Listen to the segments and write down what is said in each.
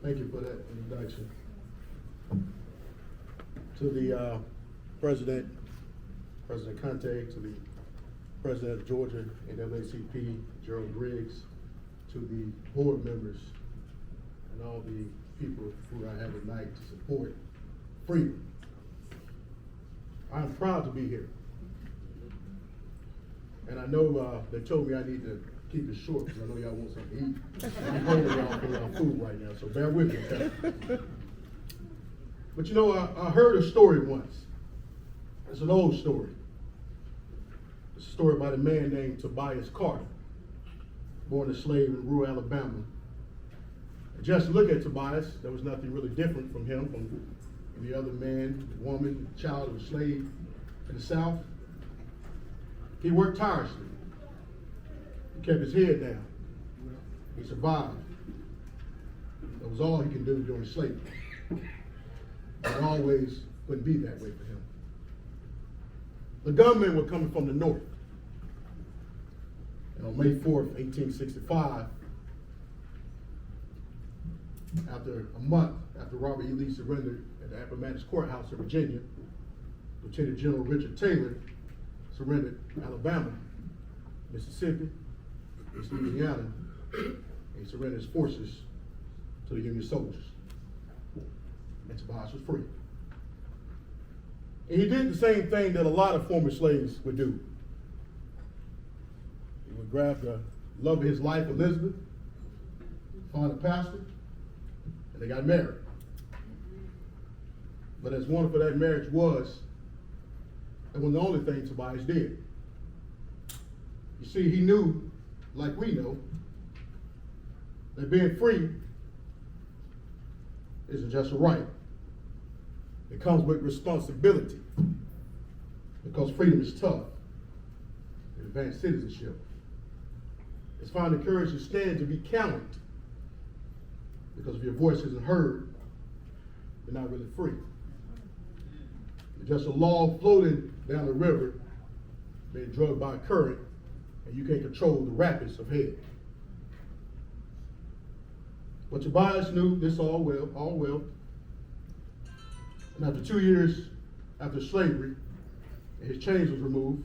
Thank you for that introduction. To the President Conte, to the President of Georgia NAACP, Gerald Briggs, to the board members, and all the people who I have tonight to support freedom. I'm proud to be here. And I know they told me I need to keep it short because I know y'all want something to eat. I'm hungry y'all for y'all food right now, so bear with me. Okay? But you know, I heard a story once. It's an old story. It's a story about a man named Tabias Carter, born a slave in rural Alabama. And just look at Tabias, there was nothing really different from him, from any other man, woman, child of a slave in the South. He worked tirelessly. He kept his head down. He survived. That was all he could do during slavery. It always wouldn't be that way for him. The gunmen were coming from the north. And on May 4th, 1865, after a month after Robert E. Lee surrendered at the Appomattox Courthouse in Virginia, Lieutenant General Richard Taylor surrendered Alabama, Mississippi, East Louisiana, and he surrendered his forces to the Union soldiers. And Tabias was free. And he did the same thing that a lot of former slaves would do. He would grab the love of his life, Elizabeth, find a pastor, and they got married. But as wonderful that marriage was, it wasn't the only thing Tabias did. You see, he knew, like we know, that being free isn't just a right. It comes with responsibility, because freedom is tough. It advances citizenship. It's finding courage to stand to be counted, because if your voice isn't heard, you're not really free. You're just a log floating down the river, being drugged by a current, and you can't control the rapids of head. But Tabias knew this all well. And after 2 years after slavery, and his chains was removed,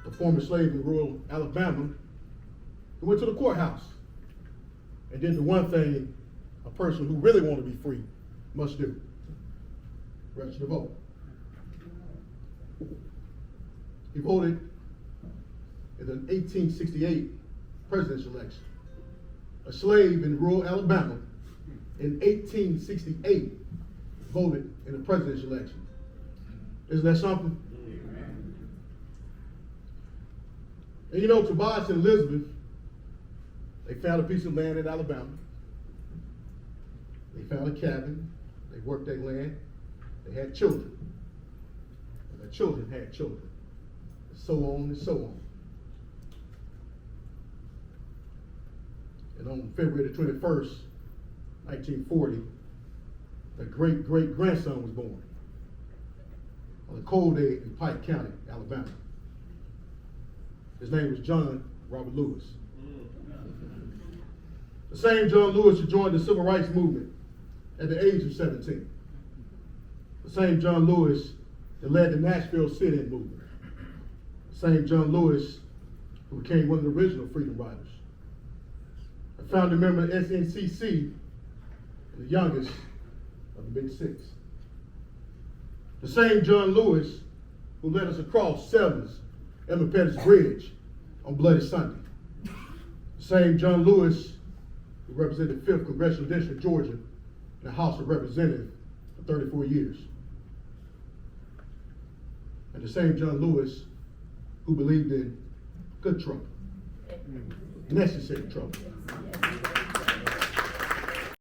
the former slave in rural Alabama, he went to the courthouse and did the one thing a person who really wanted to be free must do: register to vote. He voted in the 1868 presidential election. A slave in rural Alabama in 1868 voted in the presidential election. Isn't that something? Amen. And you know, Tabias and Elizabeth, they found a piece of land in Alabama. They found a cabin. They worked their land. They had children. And their children had children. And so on and so on. And on February the 21st, 1940, the great-great-grandson was born on a cold day in Pike County, Alabama. His name was John Robert Lewis. The same John Lewis who joined the Civil Rights Movement at the age of 17. The same John Lewis that led the Nashville sit-in movement. The same John Lewis who became one of the original freedom riders. A founding member of SNCC, the youngest of the Big Six. The same John Lewis who led us across Sevens and Pettus Bridge on Bloody Sunday. The same John Lewis who represented the 5th Congressional District, Georgia, in the House of Representatives for 34 years. And the same John Lewis who believed in good trouble, necessary trouble.